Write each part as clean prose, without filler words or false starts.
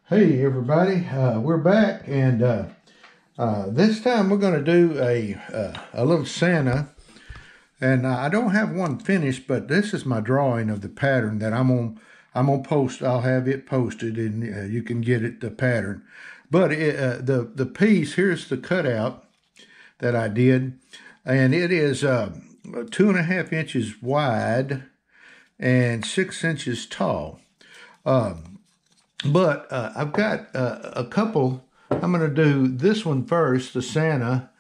Hey everybody, we're back, and this time we're going to do a little Santa, and I don't have one finished, but this is my drawing of the pattern that I'm gonna post. I'll have it posted, and you can get it the pattern. But the piece, here's the cutout that I did, and it is 2.5 inches wide and 6 inches tall. But I've got a couple. I'm going to do this one first, the Santa.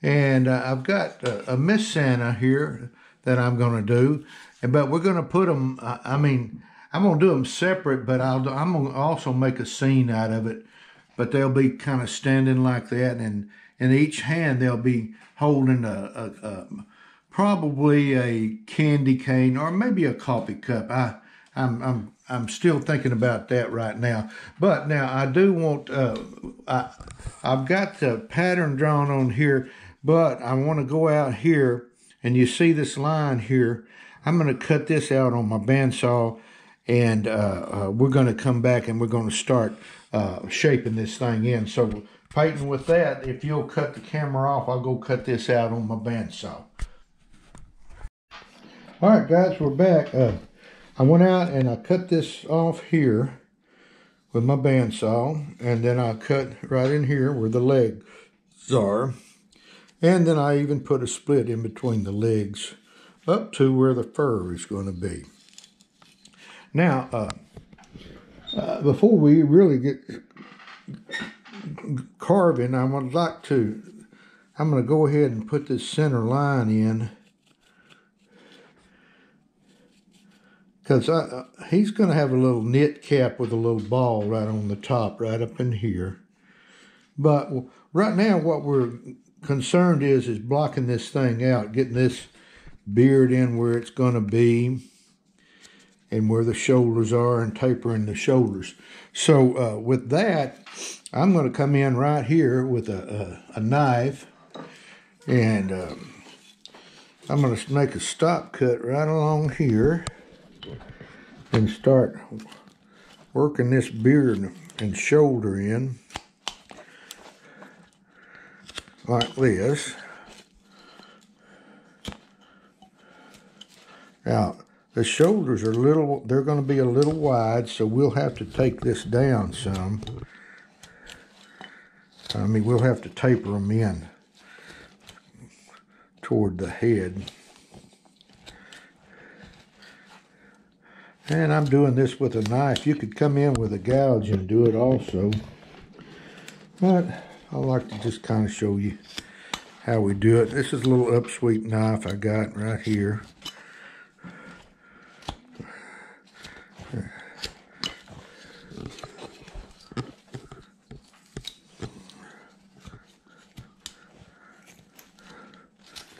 And I've got a Miss Santa here that I'm going to do. But we're going to put them, I'm going to do them separate, but I'm going to also make a scene out of it. But they'll be kind of standing like that. And in each hand, they'll be holding probably a candy cane or maybe a coffee cup. I'm still thinking about that right now. But now I do want, I've got the pattern drawn on here, but I want to go out here, and you see this line here. I'm going to cut this out on my bandsaw, and we're going to come back and we're going to start shaping this thing in. So Peyton, with that, if you'll cut the camera off, I'll go cut this out on my bandsaw. All right, guys, we're back. I went out and I cut this off here with my bandsaw, and then I cut right in here where the legs are, and then I even put a split in between the legs up to where the fur is going to be. Now, before we really get carving, I'm going to go ahead and put this center line in, because he's going to have a little knit cap with a little ball right on the top, right up in here. But right now what we're concerned is blocking this thing out, getting this beard in where it's going to be and where the shoulders are, and tapering the shoulders. So with that, I'm going to come in right here with a knife, and I'm going to make a stop cut right along here and start working this beard and shoulder in like this. Now, the shoulders are they're going to be a little wide, so we'll have to take this down some. We'll have to taper them in toward the head. And I'm doing this with a knife. You could come in with a gouge and do it also. But I like to just kind of show you how we do it. This is a little upsweep knife I got right here.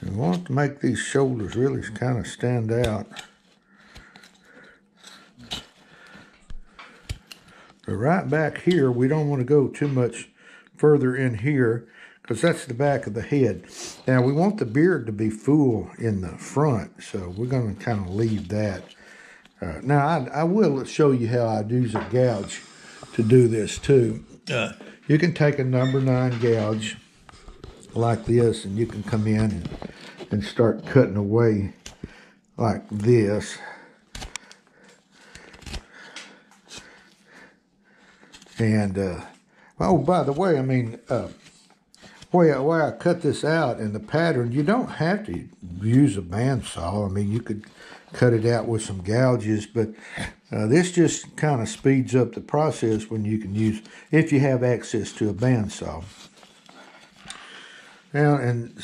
I want to make these shoulders really kind of stand out. But right back here, we don't want to go too much further in here, because that's the back of the head. Now, we want the beard to be full in the front, so we're going to kind of leave that. Now, I will show you how I use a gouge to do this too. You can take a number 9 gouge like this, and you can come in and start cutting away like this. And, oh, by the way, where I cut this out in the pattern, you don't have to use a bandsaw. You could cut it out with some gouges, but this just kind of speeds up the process when you can use, if you have access to a bandsaw. Now, and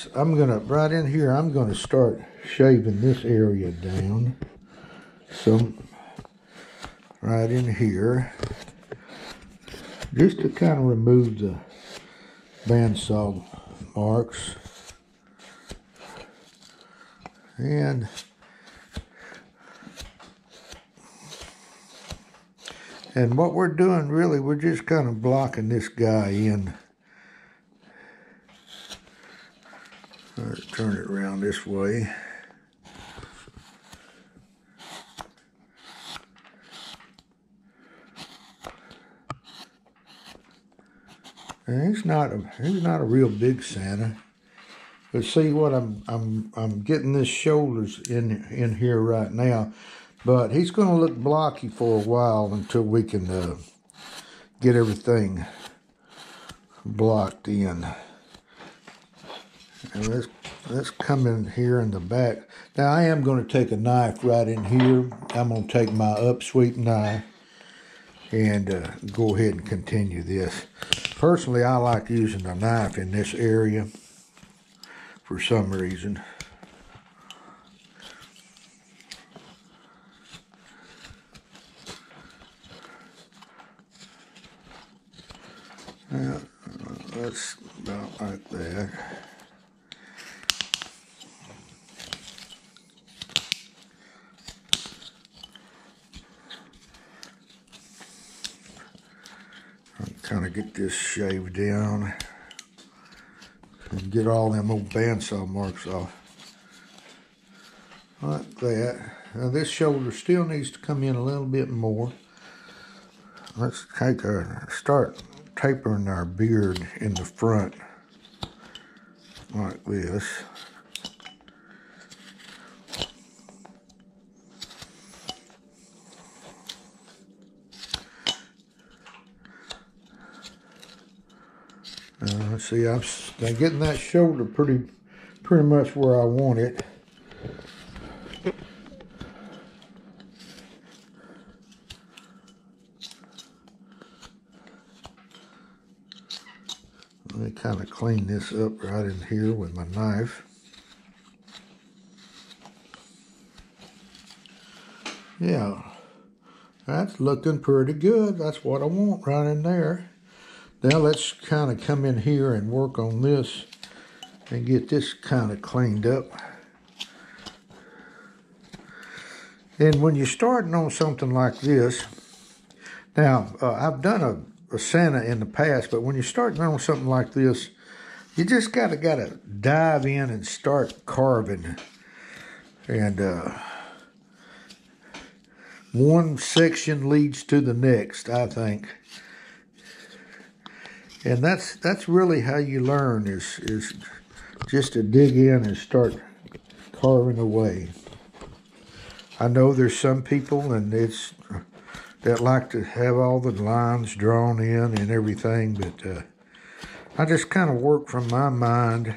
right in here, I'm going to start shaving this area down. So, right in here, just to kind of remove the bandsaw marks. And what we're doing, really, we're just kind of blocking this guy in. Turn it around this way. And he's not a real big Santa. But see what I'm getting this shoulders in here right now. But he's going to look blocky for a while until we can get everything blocked in. And let's come in here in the back. Now I am going to take a knife right in here. I'm going to take my upsweep knife and go ahead and continue this. Personally, I like using a knife in this area for some reason. Now, that's about like that. Kind of get this shaved down and get all them old bandsaw marks off. Like that. Now this shoulder still needs to come in a little bit more. Let's start tapering our beard in the front like this. See, I'm getting that shoulder pretty much where I want it. Let me kind of clean this up right in here with my knife. Yeah, that's looking pretty good. That's what I want right in there. Now let's kind of come in here and work on this and get this kind of cleaned up. And when you're starting on something like this, now I've done a Santa in the past, but when you're starting on something like this, you just gotta dive in and start carving. And one section leads to the next, I think. And that's really how you learn is just to dig in and start carving away. I know there's some people that like to have all the lines drawn in and everything, but I just kind of work from my mind.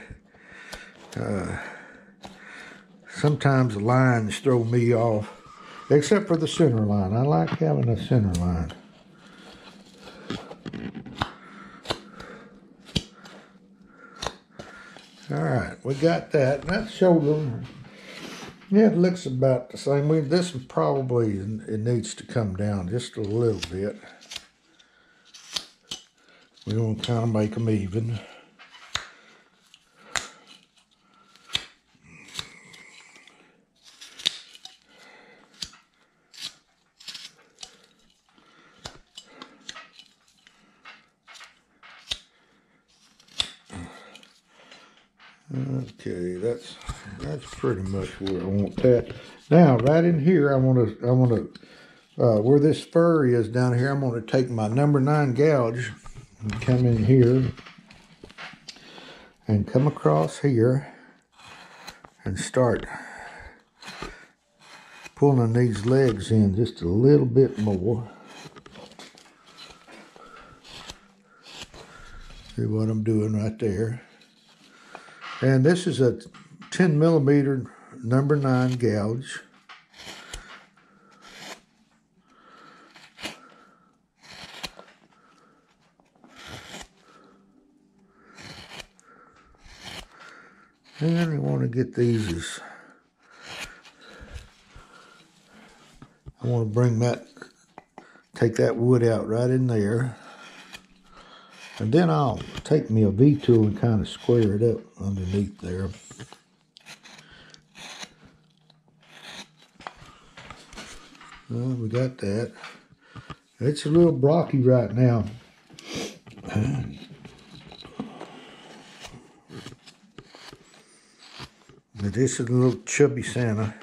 Sometimes the lines throw me off, except for the center line. I like having a center line. All right, we got that. That shoulder, yeah, it looks about the same. This one probably, it needs to come down just a little bit. We're going to kind of make them even. Okay, that's pretty much where I want that. Now, right in here, I want to where this fur is down here, I'm going to take my number 9 gouge and come in here and come across here and start pulling these legs in just a little bit more. See what I'm doing right there. And this is a 10 millimeter number 9 gouge. And we want to get these I want to take that wood out right in there. And then I'll take me a V-tool and kind of square it up underneath there. Well, we got that. It's a little blocky right now. But this is a little chubby Santa.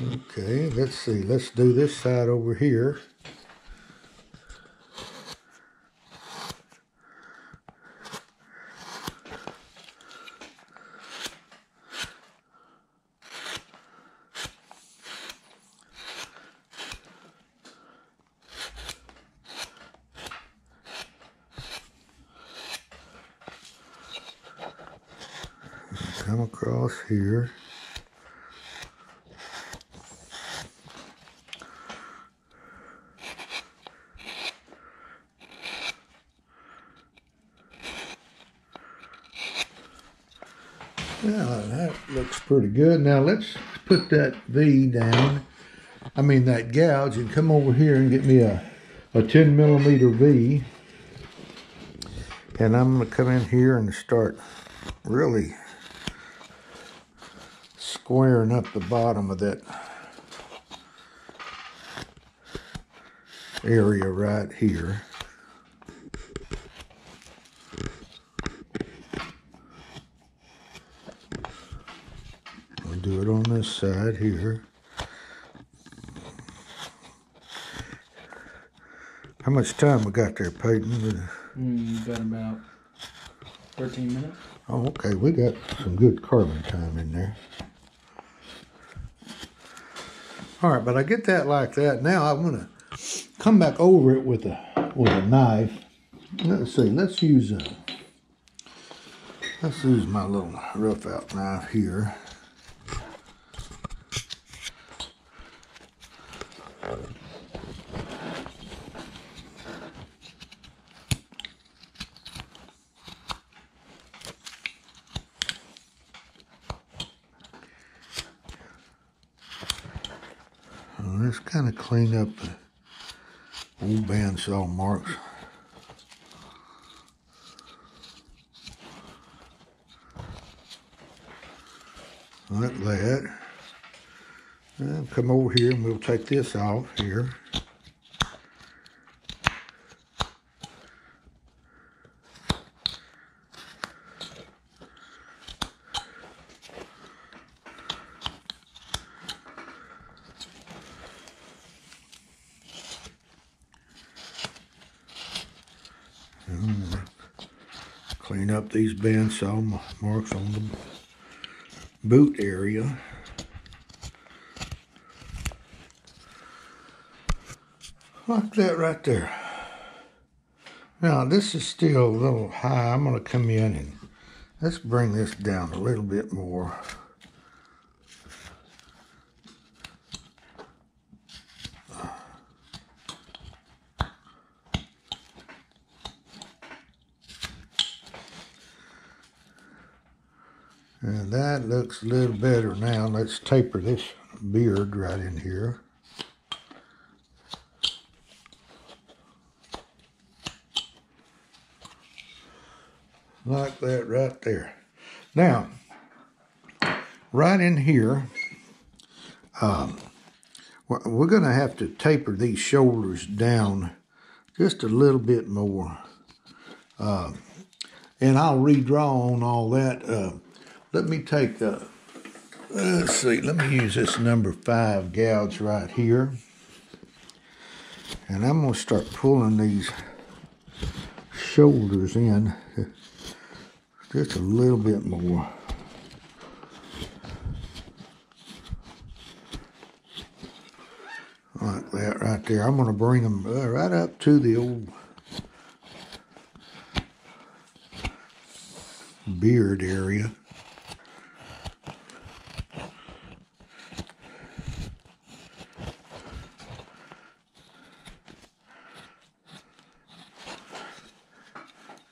Okay, let's see. Let's do this side over here. Come across here. Now that looks pretty good. Now let's put that V down. I mean that gouge, and come over here and get me a 10 millimeter V. And I'm going to come in here and start really squaring up the bottom of that area right here. I'll do it on this side here. How much time we got there, Peyton? Got about 13 minutes. Oh, okay. We got some good carving time in there. All right, but I get that like that. Now I'm gonna come back over it with a knife. Let's see. Let's use my little rough out knife here. Let's kind of clean up the old bandsaw marks. Like that. And come over here and we'll take this off here. Clean up these bandsaw marks on the boot area. Like that right there. Now this is still a little high. I'm going to come in and let's bring this down a little bit more. And that looks a little better now. Let's taper this beard right in here. Like that right there. Now, right in here, we're going to have to taper these shoulders down just a little bit more. And I'll redraw on all that. Let me take, let's see, let me use this number 5 gouge right here. And I'm going to start pulling these shoulders in just a little bit more. Like that right there. I'm going to bring them right up to the old beard area.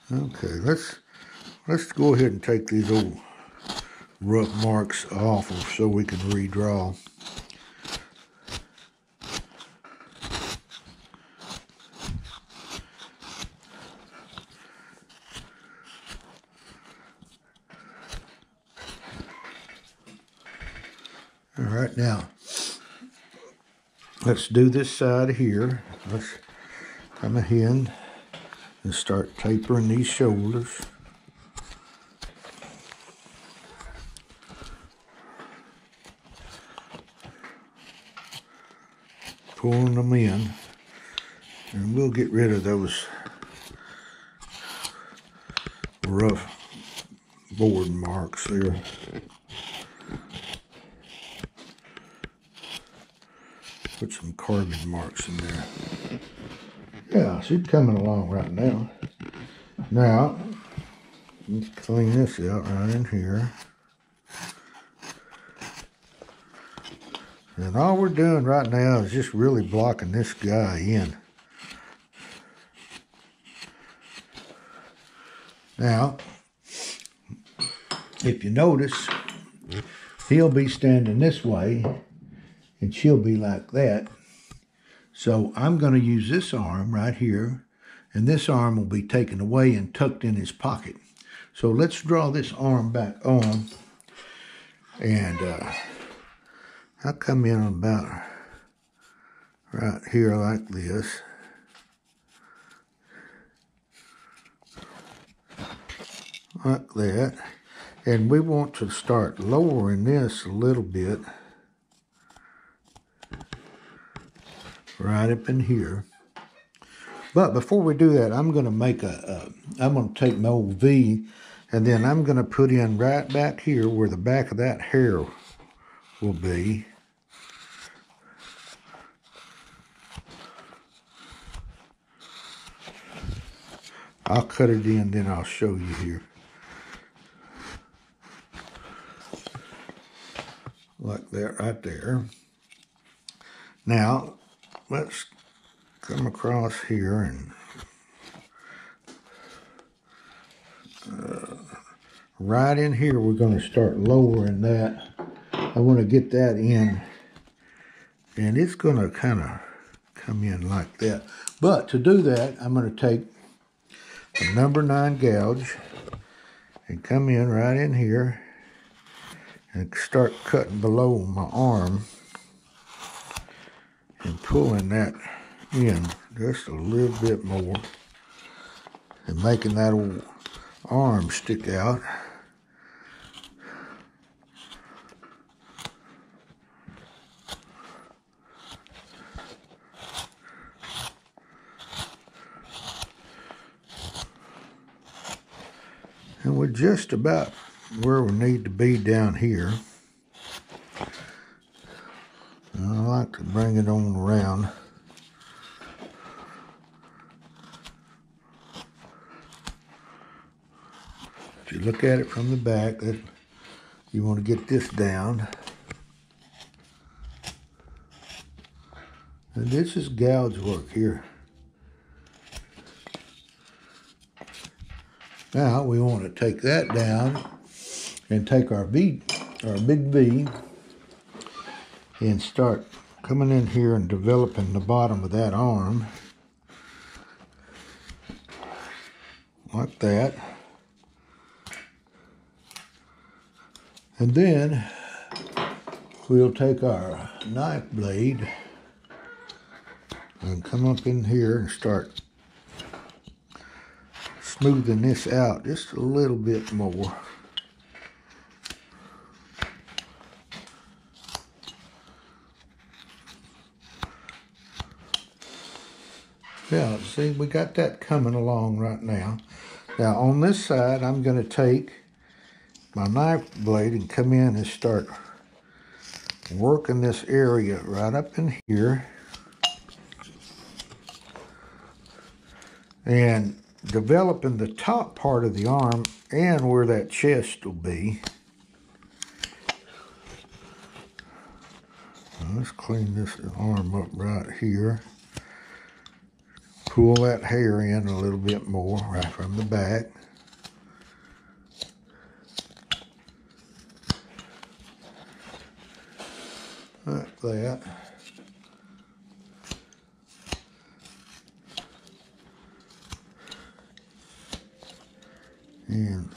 Okay, let's go ahead and take these old rough marks off so we can redraw. All right, now let's do this side here. Let's come ahead and start tapering these shoulders. pulling them in. And we'll get rid of those rough board marks there. Put some carbon marks in there. Yeah, she's coming along right now. Now, let's clean this out right in here. And all we're doing right now is just really blocking this guy in. Now, if you notice, he'll be standing this way and she'll be like that. So I'm going to use this arm right here, and this arm will be taken away and tucked in his pocket. So let's draw this arm back on, and I'll come in about right here like this. Like that. And we want to start lowering this a little bit. Right up in here. But before we do that, I'm going to make I'm going to take my old V, and then I'm going to put in right back here where the back of that hair will be. I'll cut it in, then I'll show you here. Like that right there. Now, let's come across here and right in here we're going to start lowering that. I want to get that in, and it's going to kind of come in like that. But to do that, I'm going to take the number 9 gouge and come in right in here and start cutting below my arm and pulling that in just a little bit more and making that old arm stick out. And we're just about where we need to be down here. And I like to bring it on around. If you look at it from the back, you want to get this down. And this is gouge work here. Now we want to take that down and take our big V, and start coming in here and developing the bottom of that arm like that. And then we'll take our knife blade and come up in here and start smoothing this out just a little bit more. Yeah, see, we got that coming along right now. Now on this side, I'm going to take my knife blade and come in and start working this area right up in here and developing the top part of the arm and where that chest will be. Now let's clean this arm up right here. Pull that hair in a little bit more right from the back. Like that. And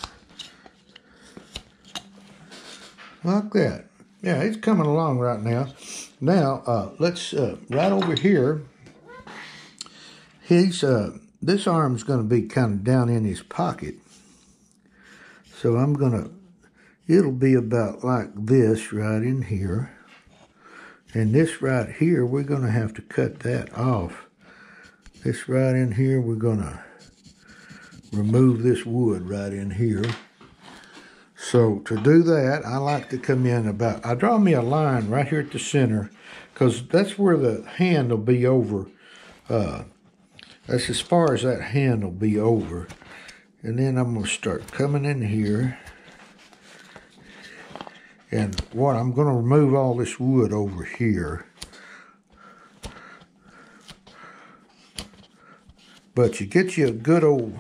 like that. Yeah, it's coming along right now. Now, let's, right over here, this arm's going to be kind of down in his pocket. So I'm going to, it'll be about like this right in here. And this right here, we're going to have to cut that off. This right in here, we're going to remove this wood right in here. So to do that, I like to come in about, I draw me a line right here at the center, because that's where the hand will be over. That's as far as that hand will be over. And then I'm going to start coming in here. And what I'm going to remove all this wood over here. But you get you a good old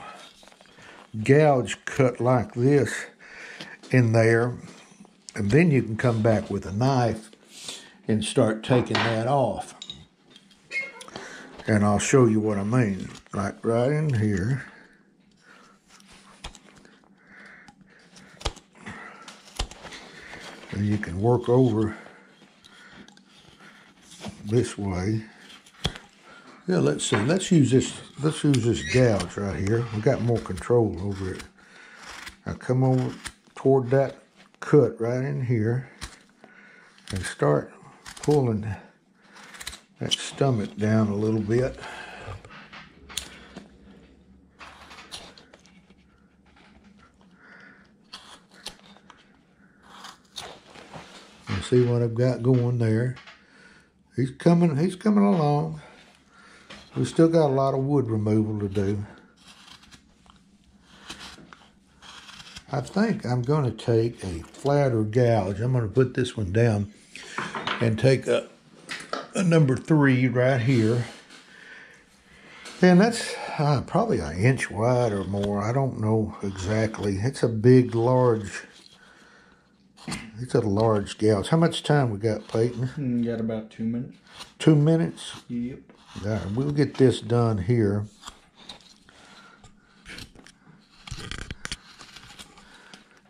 gouge cut like this in there, and then you can come back with a knife and start taking that off. And I'll show you what I mean. Like right in here. And you can work over this way. Yeah, let's see. Let's use this gouge right here. We got more control over it. Now come over toward that cut right in here and start pulling that stomach down a little bit. You see what I've got going there? He's coming along. We still got a lot of wood removal to do. I think I'm going to take a flatter gouge. I'm going to put this one down and take a number 3 right here. And that's probably an inch wide or more. I don't know exactly. It's a big, large gouge. How much time we got, Peyton? You got about 2 minutes. 2 minutes? Yep. All right, we'll get this done here.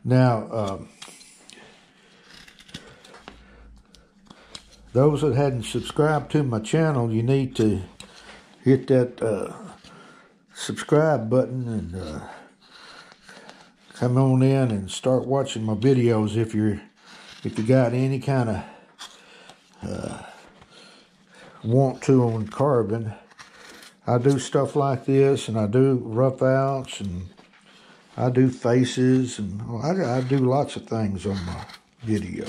Now, those that hadn't subscribed to my channel, you need to hit that subscribe button and come on in and start watching my videos if you got any kind of want to on carbon. I do stuff like this, and I do rough outs, and I do faces, and I do lots of things on my video.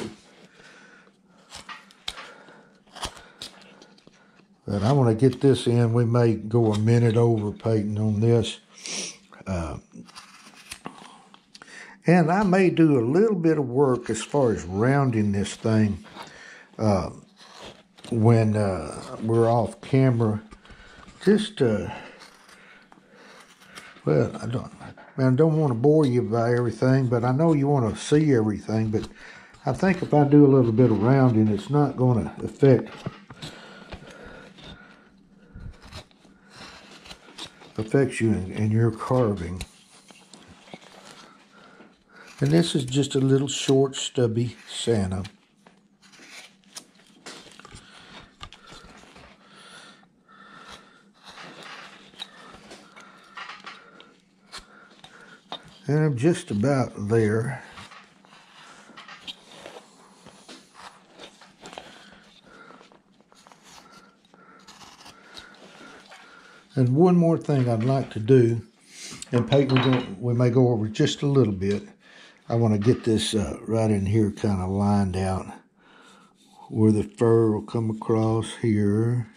But I want to get this in. We may go a minute over, Peyton, on this. And I may do a little bit of work as far as rounding this thing when we're off camera. Just, well, I don't want to bore you by everything, but I know you want to see everything. But I think if I do a little bit of rounding, it's not going to affect you in your carving. And this is just a little short, stubby Santa. And I'm just about there. And one more thing I'd like to do, and Peyton, we may go over just a little bit. I want to get this right in here kind of lined out where the fur will come across here.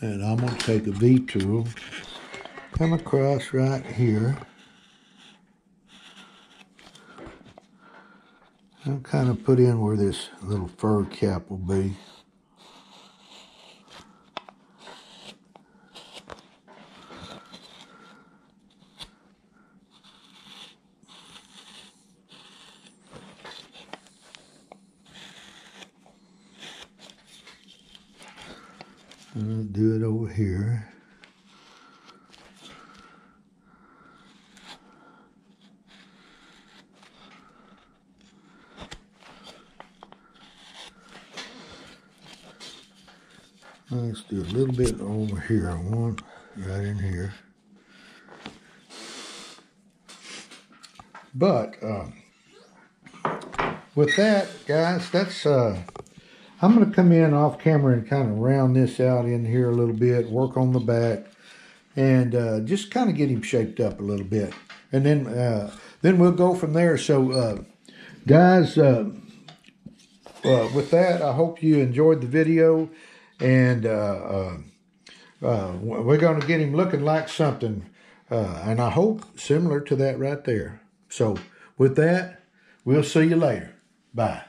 And I'm going to take a V-tool, come across right here, and kind of put in where this little fur cap will be. I'll do it over here. Let's do a little bit over here. I want right in here. But with that, guys, that's I'm going to come in off camera and kind of round this out in here a little bit, work on the back, and just kind of get him shaped up a little bit. And then we'll go from there. So, guys, with that, I hope you enjoyed the video, and we're going to get him looking like something, and I hope similar to that right there. So, with that, we'll see you later. Bye.